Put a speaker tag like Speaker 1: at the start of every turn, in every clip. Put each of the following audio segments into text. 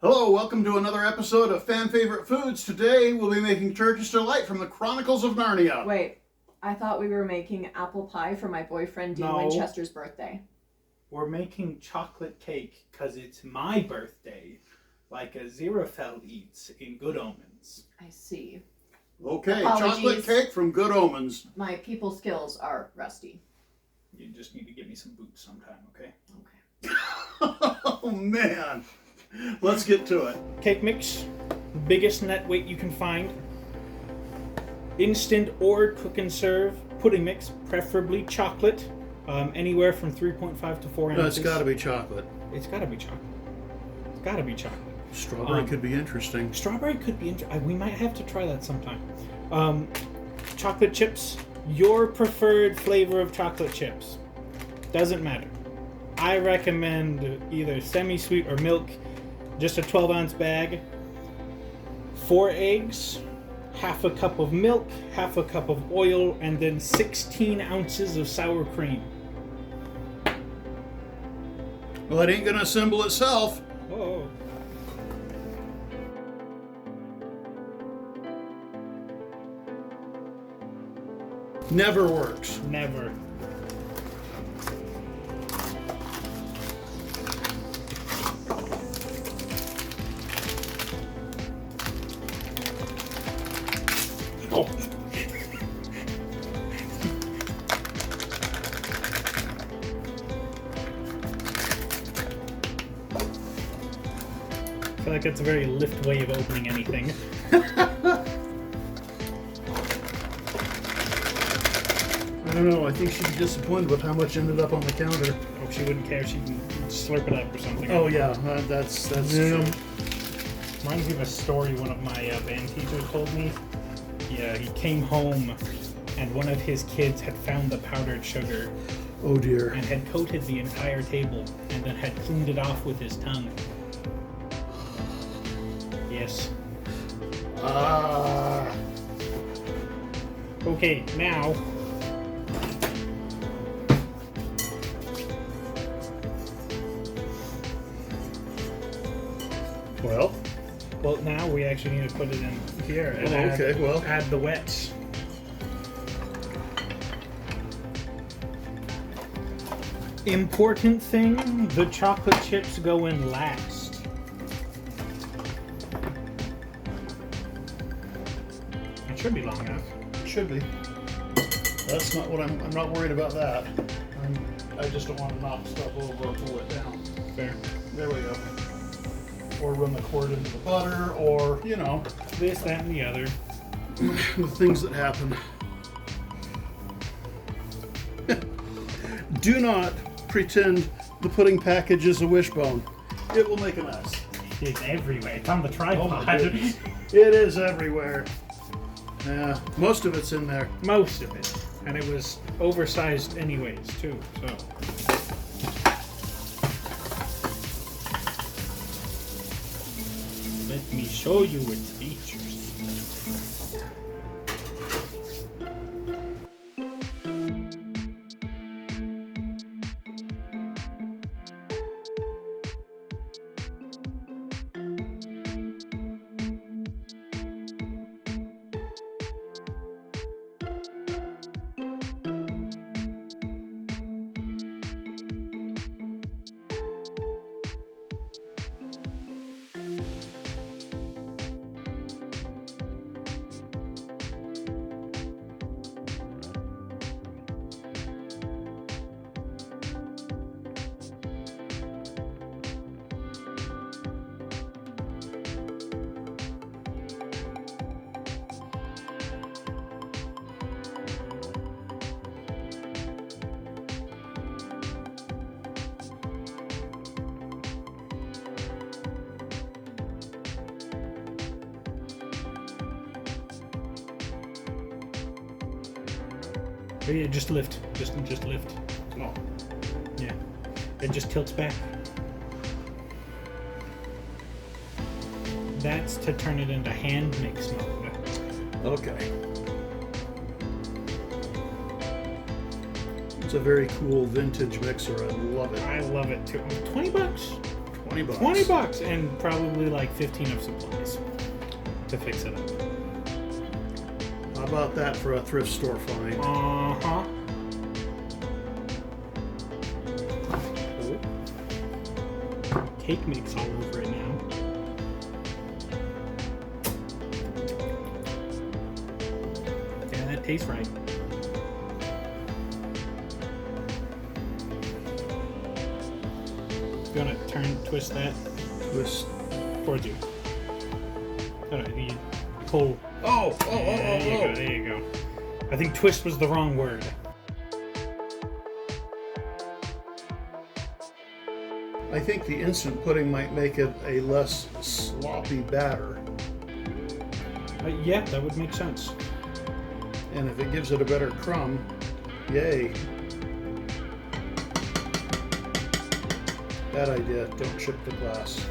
Speaker 1: Hello, welcome to another episode of Fan Favorite Foods. Today we'll be making Turkish Delight from the Chronicles of Narnia.
Speaker 2: Wait, I thought we were making apple pie for my boyfriend Dean Winchester's birthday.
Speaker 3: We're making chocolate cake because it's my birthday, like Aziraphale eats in Good Omens.
Speaker 2: I see.
Speaker 1: Okay,
Speaker 2: Apologies.
Speaker 1: chocolate cake from Good Omens.
Speaker 2: My people skills are rusty.
Speaker 3: You just need to give me some boots sometime, okay?
Speaker 2: Okay.
Speaker 1: Oh man, let's get to it.
Speaker 3: Cake mix, biggest net weight you can find. Instant or cook and serve pudding mix, preferably chocolate, anywhere from 3.5 to 4 ounces.
Speaker 1: It's got to be chocolate.
Speaker 3: It's got to be chocolate. It's got to be chocolate.
Speaker 1: Strawberry could be interesting.
Speaker 3: Strawberry could be interesting. We might have to try that sometime. Chocolate chips, your preferred flavor of chocolate chips. Doesn't matter. I recommend either semi-sweet or milk, just a 12-ounce bag, 4 eggs, half a cup of milk, half a cup of oil, and then 16 ounces of sour cream.
Speaker 1: Well, it ain't going to assemble itself.
Speaker 3: Oh.
Speaker 1: Never works.
Speaker 3: Never. Oh. I feel like that's a very lift way of opening anything.
Speaker 1: I don't know, I think she'd be disappointed with how much ended up on the counter.
Speaker 3: Oh, she wouldn't care. She'd slurp it up or something.
Speaker 1: Oh yeah, that's
Speaker 3: Yeah. Reminds me of a story one of my band teachers told me. He came home and one of his kids had found the powdered sugar
Speaker 1: Oh dear.
Speaker 3: and had coated the entire table and then had cleaned it off with his tongue. Yes. Okay, now Well, now we actually need to put it in here and add the wets. Important thing, the chocolate chips go in last. It should be long enough.
Speaker 1: It should be. That's not what I'm not worried about that. I just don't want to knock stuff over or pull it down.
Speaker 3: Fair.
Speaker 1: There we go. Or run the cord into the butter, or, you know.
Speaker 3: This, that, and the other.
Speaker 1: The things that happen. Do not pretend the pudding package is a wishbone. It will make a mess.
Speaker 3: It's everywhere. It's on the
Speaker 1: Oh
Speaker 3: tripod.
Speaker 1: my goodness. It is everywhere. Yeah, most of it's in there.
Speaker 3: Most of it. And it was oversized anyways, too, so. Let me show you its features. Yeah, just lift. Just lift.
Speaker 1: Oh.
Speaker 3: Yeah. It just tilts back. That's to turn it into hand mix mode.
Speaker 1: Okay. It's a very cool vintage mixer. I love it.
Speaker 3: I love it too. $20?
Speaker 1: $20.
Speaker 3: 20 bucks and probably like 15 of supplies to fix it up.
Speaker 1: How about that for a thrift store find?
Speaker 3: Uh-huh. Oh. Cake mix all over it now. Yeah, that tastes right. You wanna twist that
Speaker 1: Twist.
Speaker 3: towards you. Alright, you pull.
Speaker 1: Oh,
Speaker 3: There you go. I think twist was the wrong word.
Speaker 1: I think the instant pudding might make it a less sloppy batter.
Speaker 3: Yeah, that would make sense.
Speaker 1: And if it gives it a better crumb, yay. Bad idea, don't chip the glass.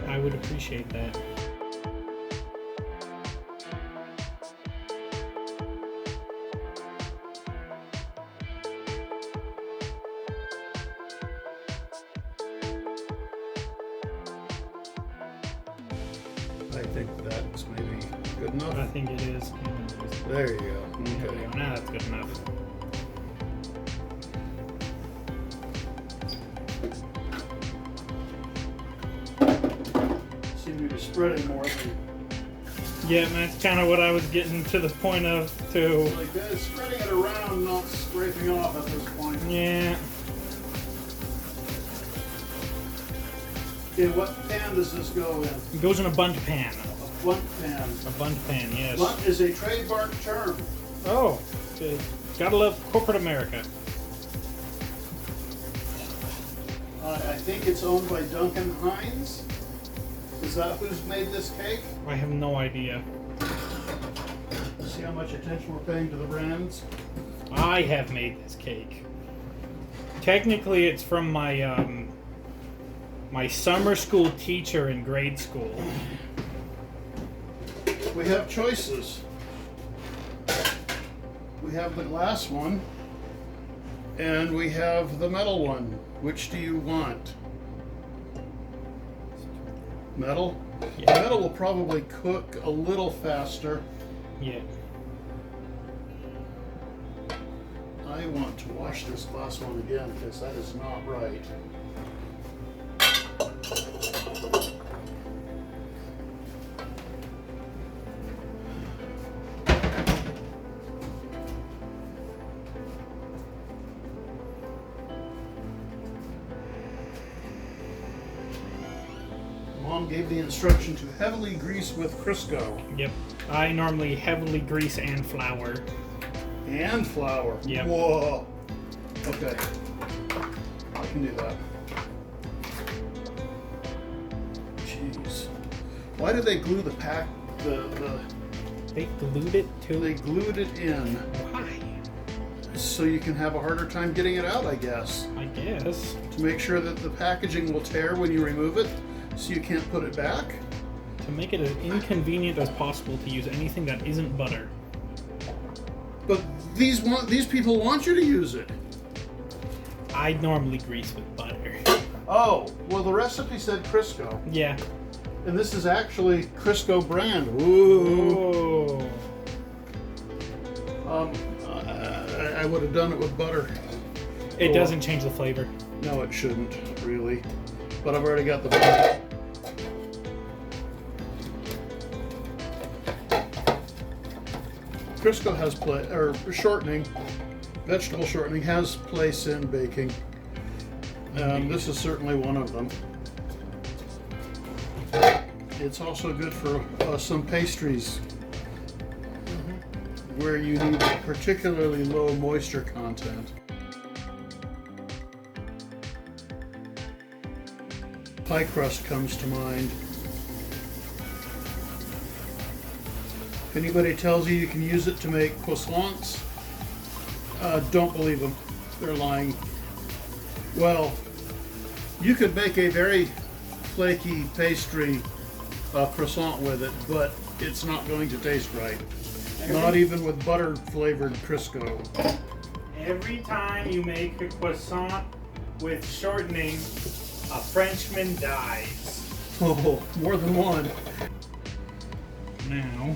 Speaker 3: I would appreciate that.
Speaker 1: I think that's maybe good
Speaker 3: I
Speaker 1: enough.
Speaker 3: think it is.
Speaker 1: There you go.
Speaker 3: There we
Speaker 1: Okay.
Speaker 3: go. Now that's good enough.
Speaker 1: Seem to be spreading more than
Speaker 3: Yeah, and that's kind of what I was getting to the point of, too.
Speaker 1: like that. Spreading it around, not scraping off at this point.
Speaker 3: Yeah.
Speaker 1: Okay, what pan does this go in?
Speaker 3: It goes in a bundt pan.
Speaker 1: A bunt pan.
Speaker 3: A bundt pan, yes.
Speaker 1: Bunt is a trademark term.
Speaker 3: Oh, gotta love corporate America.
Speaker 1: I think it's owned by Duncan Hines. Is that who's made this cake?
Speaker 3: I have no idea.
Speaker 1: See how much attention we're paying to the brands?
Speaker 3: I have made this cake. Technically, it's from my my summer school teacher in grade school.
Speaker 1: We have choices. We have the glass one, and we have the metal one. Which do you want? Metal?
Speaker 3: Yeah.
Speaker 1: Metal will probably cook a little faster.
Speaker 3: Yeah.
Speaker 1: I want to wash this glass one again because that is not right. Mom gave the instruction to heavily grease with Crisco
Speaker 3: Yep. I normally heavily grease and flour.
Speaker 1: and flour.
Speaker 3: Yep.
Speaker 1: Whoa. Okay. I can do that. Jeez. Why did they glue the pack?
Speaker 3: They glued it to
Speaker 1: They glued it in
Speaker 3: Why?
Speaker 1: so you can have a harder time getting it out, I guess.
Speaker 3: I guess.
Speaker 1: To make sure that the packaging will tear when you remove it, so you can't put it back.
Speaker 3: To make it as inconvenient as possible to use anything that isn't butter.
Speaker 1: But these people want you to use it.
Speaker 3: I normally grease with butter.
Speaker 1: Oh, well, the recipe said Crisco,
Speaker 3: Yeah.
Speaker 1: and this is actually Crisco brand. Ooh.
Speaker 3: Oh.
Speaker 1: I would have done it with butter.
Speaker 3: It doesn't change the flavor.
Speaker 1: No, it shouldn't, really. But I've already got the butter. Crisco has shortening, vegetable shortening has place in baking. This is certainly one of them. It's also good for some pastries where you need particularly low moisture content. Pie crust comes to mind. If anybody tells you you can use it to make croissants, don't believe them. They're lying. Well, you could make a very flaky pastry croissant with it, but it's not going to taste right. Not even with butter flavored Crisco.
Speaker 3: Every time you make a croissant with shortening, A Frenchman dies.
Speaker 1: Oh, more than one.
Speaker 3: Now,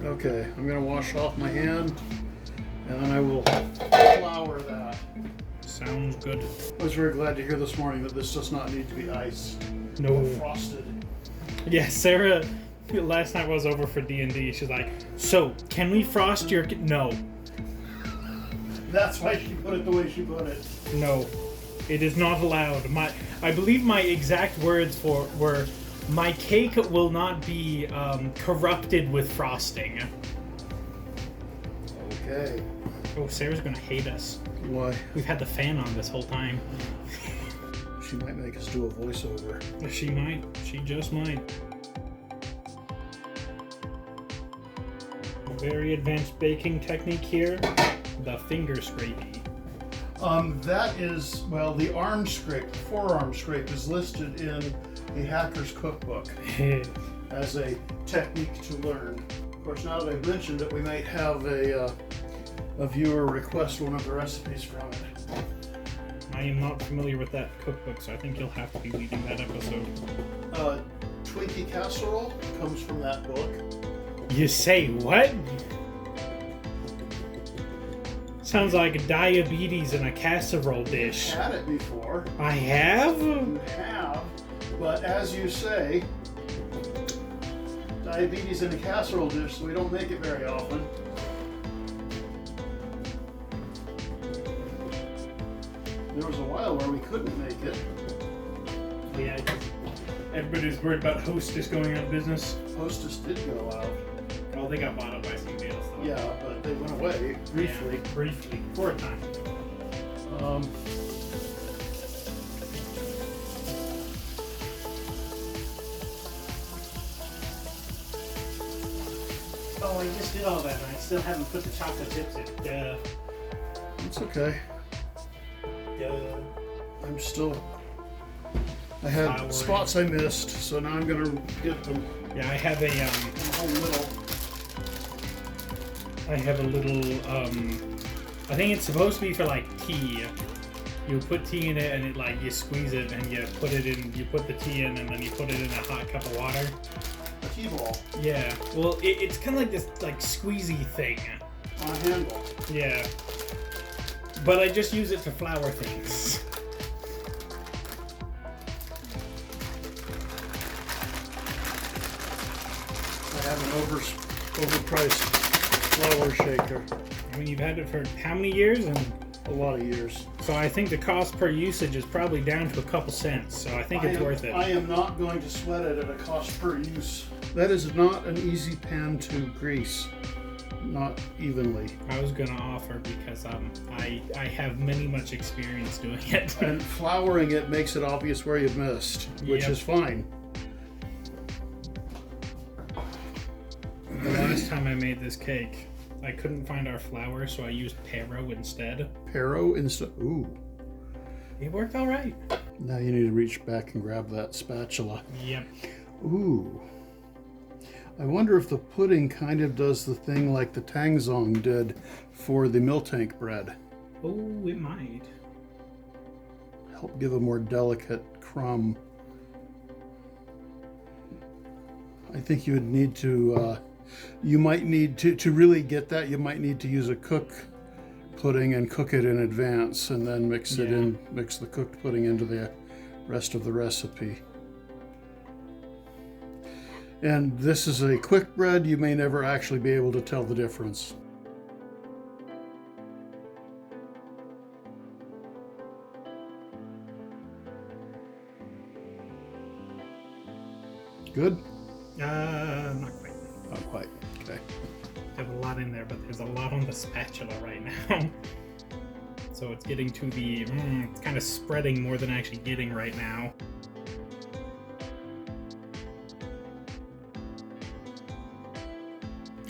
Speaker 1: Okay, I'm gonna wash off my hand, and then I will flour that.
Speaker 3: sounds good.
Speaker 1: I was very glad to hear this morning that this does not need to be iced or
Speaker 3: No.
Speaker 1: frosted.
Speaker 3: Yeah, Sarah, last night I was over for D&D, she's like, so, can we frost your... No.
Speaker 1: That's why she put it the way she put it.
Speaker 3: No. It is not allowed. I believe my exact words were, my cake will not be corrupted with frosting.
Speaker 1: Okay.
Speaker 3: Oh, Sarah's gonna hate us.
Speaker 1: Why?
Speaker 3: We've had the fan on this whole time.
Speaker 1: She might make us do a voiceover.
Speaker 3: She might. She just might. A very advanced baking technique here. The finger scrapey.
Speaker 1: That is, well, the arm scrape, the forearm scrape is listed in the Hacker's Cookbook as a technique to learn. Of course, now that I've mentioned it, we might have a viewer request one of the recipes from it.
Speaker 3: I am not familiar with that cookbook, so I think you'll have to be leading that episode.
Speaker 1: Twinkie casserole comes from that book.
Speaker 3: You say what? Sounds like diabetes in a casserole dish.
Speaker 1: Had it before.
Speaker 3: I have?
Speaker 1: You have, but as you say, diabetes in a casserole dish, so we don't make it very often. There was a while where we couldn't make it.
Speaker 3: Oh, yeah. Everybody's worried about Hostess going out of business.
Speaker 1: Hostess did go out.
Speaker 3: Oh, they got bought up by somebody else, though.
Speaker 1: Yeah, but they went away briefly.
Speaker 3: Yeah, briefly. For a time. Oh, I just did all that, and I still haven't put the chocolate chips in. Duh.
Speaker 1: It's okay.
Speaker 3: Duh.
Speaker 1: I'm still. I had
Speaker 3: Floury.
Speaker 1: spots I missed, so now I'm gonna get them
Speaker 3: Yeah, I have a
Speaker 1: little.
Speaker 3: I think it's supposed to be for like tea. You put tea in it and it like you squeeze it and you put it in, you put the tea in and then you put it in a hot cup of water.
Speaker 1: A tea ball
Speaker 3: Yeah. Well, it's kind of like this like squeezy thing.
Speaker 1: on a handle.
Speaker 3: Yeah. But I just use it to flour things.
Speaker 1: I have an overpriced flour shaker.
Speaker 3: I mean, you've had it for how many years? And
Speaker 1: A lot of years.
Speaker 3: so I think the cost per usage is probably down to a couple cents. So I think it's worth it.
Speaker 1: I am not going to sweat it at a cost per use. That is not an easy pan to grease. Not evenly.
Speaker 3: I was gonna offer because I have much experience doing it.
Speaker 1: And flouring it makes it obvious where you've missed, which
Speaker 3: Yep.
Speaker 1: is fine.
Speaker 3: The last time I made this cake, I couldn't find our flour, so I used Pero instead.
Speaker 1: Pero instead. Ooh.
Speaker 3: It worked all right.
Speaker 1: Now you need to reach back and grab that spatula.
Speaker 3: Yep.
Speaker 1: Ooh. I wonder if the pudding kind of does the thing like the Tangzong did for the Miltank bread.
Speaker 3: Oh, it might.
Speaker 1: Help give a more delicate crumb. I think you would need to, you might need to really get that, you might need to use a cook pudding and cook it in advance and then mix it in, mix the cooked pudding into the rest of the recipe. And this is a quick bread, you may never actually be able to tell the difference. Good?
Speaker 3: Not quite.
Speaker 1: Not quite. Okay.
Speaker 3: There's a lot in there, but there's a lot on the spatula right now. So it's getting to the, it's kind of spreading more than actually getting right now.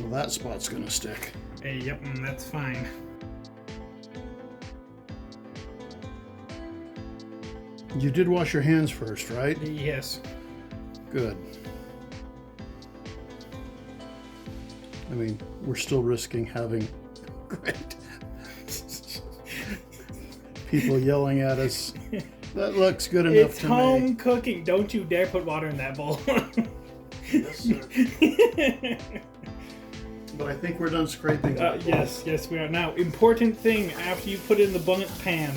Speaker 1: Well, that spot's gonna stick.
Speaker 3: Hey, yep, that's fine.
Speaker 1: You did wash your hands first, right?
Speaker 3: Yes.
Speaker 1: Good. I mean, we're still risking having great. People yelling at us. That looks good enough
Speaker 3: It's
Speaker 1: to
Speaker 3: home
Speaker 1: me.
Speaker 3: cooking. Don't you dare put water in that bowl.
Speaker 1: Yes, sir. But I think we're done scraping.
Speaker 3: Yes, we are. Now, important thing, after you put it in the bundt pan,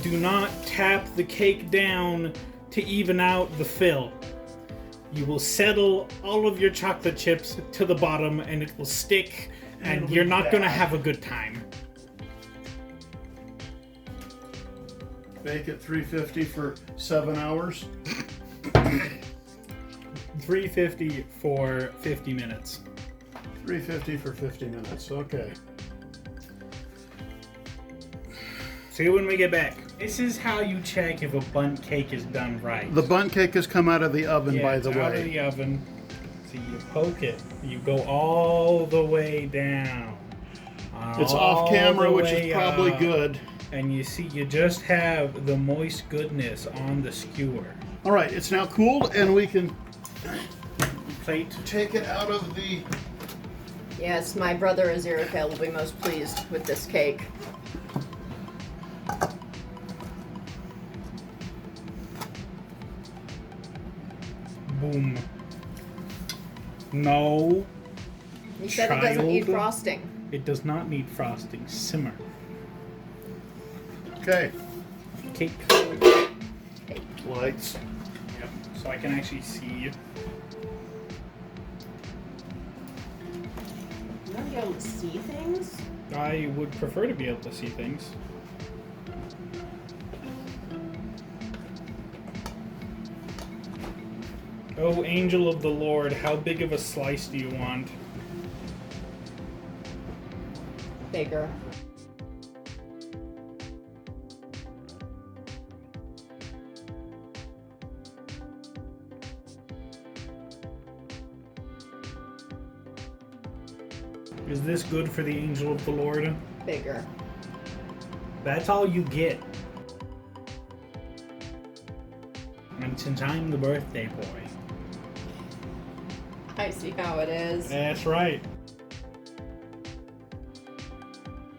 Speaker 3: do not tap the cake down to even out the fill. You will settle all of your chocolate chips to the bottom and it will stick and
Speaker 1: It'll
Speaker 3: you're
Speaker 1: be
Speaker 3: not going to
Speaker 1: bad.
Speaker 3: have a good time.
Speaker 1: Bake at 350 for 7 hours.
Speaker 3: 350 for 50 minutes.
Speaker 1: 350 for 50 minutes. Okay.
Speaker 3: See you when we get back. This is how you check if a bundt cake is done right.
Speaker 1: The bundt cake has come out of the oven, by the
Speaker 3: it's out of
Speaker 1: way.
Speaker 3: the oven. So you poke it. You go all the way down.
Speaker 1: It's
Speaker 3: all
Speaker 1: off camera,
Speaker 3: the
Speaker 1: which
Speaker 3: way
Speaker 1: is probably
Speaker 3: up.
Speaker 1: good.
Speaker 3: And you see, you just have the moist goodness on the skewer.
Speaker 1: All right, it's now cooled, and we can
Speaker 3: Plate.
Speaker 1: take it out of the.
Speaker 2: Yes, my brother Aziraphale will be most pleased with this cake.
Speaker 3: Boom. No,
Speaker 2: He said it doesn't need
Speaker 3: Child.
Speaker 2: frosting.
Speaker 3: it does not need frosting. Simmer.
Speaker 1: Okay.
Speaker 3: Cake.
Speaker 1: Lights.
Speaker 3: Yep. So I can actually see you.
Speaker 2: You want to be able to see things?
Speaker 3: I would prefer to be able to see things. Oh, angel of the Lord, how big of a slice do you want?
Speaker 2: Bigger.
Speaker 3: Is this good for the angel of the Lord?
Speaker 2: Bigger.
Speaker 3: That's all you get. And since I'm the birthday boy.
Speaker 2: I see how it is.
Speaker 3: That's right.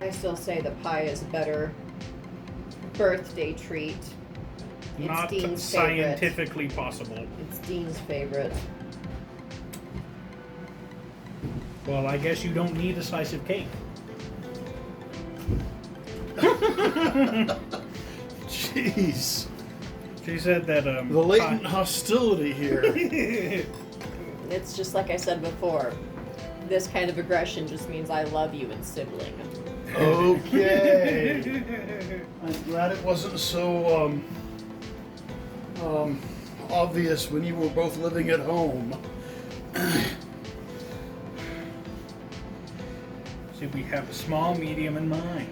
Speaker 2: I still say the pie is a better birthday treat. It's
Speaker 3: Not
Speaker 2: Dean's
Speaker 3: scientifically possible.
Speaker 2: It's Dean's favorite.
Speaker 3: Well, I guess you don't need a slice of cake.
Speaker 1: Jeez.
Speaker 3: She said that
Speaker 1: The latent hostility here.
Speaker 2: It's just like I said before. This kind of aggression just means I love you and sibling.
Speaker 1: Okay. I'm glad it wasn't so obvious when you were both living at home.
Speaker 3: See, we have a small, medium, and mind.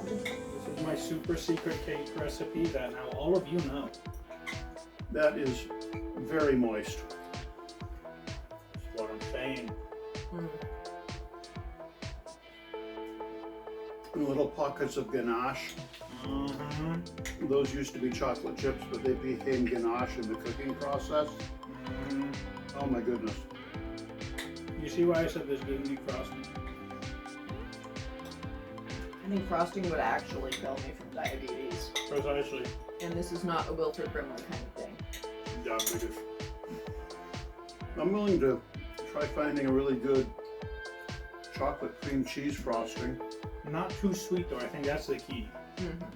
Speaker 3: This is my super secret cake recipe that now all of you know.
Speaker 1: That is very moist.
Speaker 3: That's what I'm saying.
Speaker 1: Little pockets of ganache. Those used to be chocolate chips, but they became ganache in the cooking process. Oh my goodness.
Speaker 3: You see why I said this didn't need frosting?
Speaker 2: I think frosting would actually kill me from diabetes.
Speaker 3: Precisely.
Speaker 2: And this is not a Wilford Brimley kind of thing.
Speaker 1: Diabetes. I'm willing to try finding a really good chocolate cream cheese frosting.
Speaker 3: Not too sweet though, I think that's the key.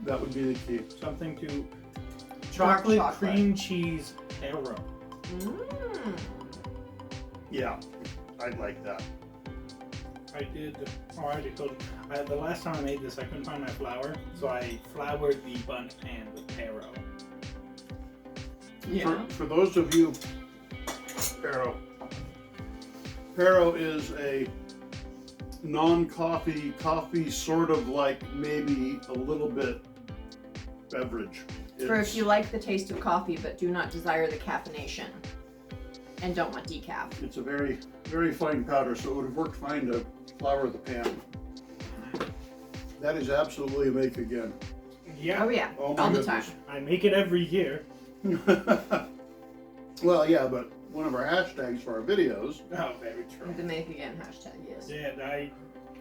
Speaker 1: That would be the key.
Speaker 3: Something to
Speaker 2: Dark
Speaker 3: chocolate
Speaker 2: chocolate.
Speaker 3: cream cheese arrow.
Speaker 1: Yeah, I'd like that.
Speaker 3: I did. Oh, I already told you. The last time I made this, I couldn't find my flour, so I floured the bundt pan with arrow.
Speaker 2: Yeah.
Speaker 1: For those of you, Pero is a non-coffee, coffee sort of like maybe a little bit beverage.
Speaker 2: For if you like the taste of coffee but do not desire the caffeination and don't want decaf.
Speaker 1: It's a very, very fine powder, so it would have worked fine to flour the pan. That is absolutely a make again.
Speaker 3: Yeah.
Speaker 2: Oh yeah,
Speaker 1: Oh my
Speaker 2: all the
Speaker 1: goodness.
Speaker 2: time.
Speaker 3: I make it every year.
Speaker 1: Well, yeah, but one of our hashtags for our videos.
Speaker 3: Oh, very true.
Speaker 2: The make again hashtag, yes.
Speaker 3: Yeah,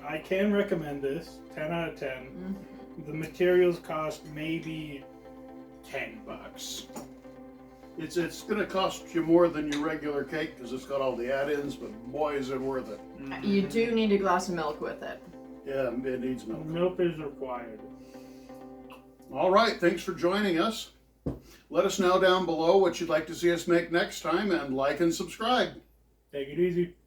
Speaker 3: I can recommend this. 10 out of 10.
Speaker 2: Mm-hmm.
Speaker 3: The materials cost maybe $10.
Speaker 1: It's going to cost you more than your regular cake because it's got all the add-ins, but boy, is it worth it.
Speaker 2: You do need a glass of milk with it.
Speaker 1: Yeah, it needs milk.
Speaker 3: Milk is required.
Speaker 1: All right, thanks for joining us. Let us know down below what you'd like to see us make next time, and like and subscribe.
Speaker 3: Take it easy.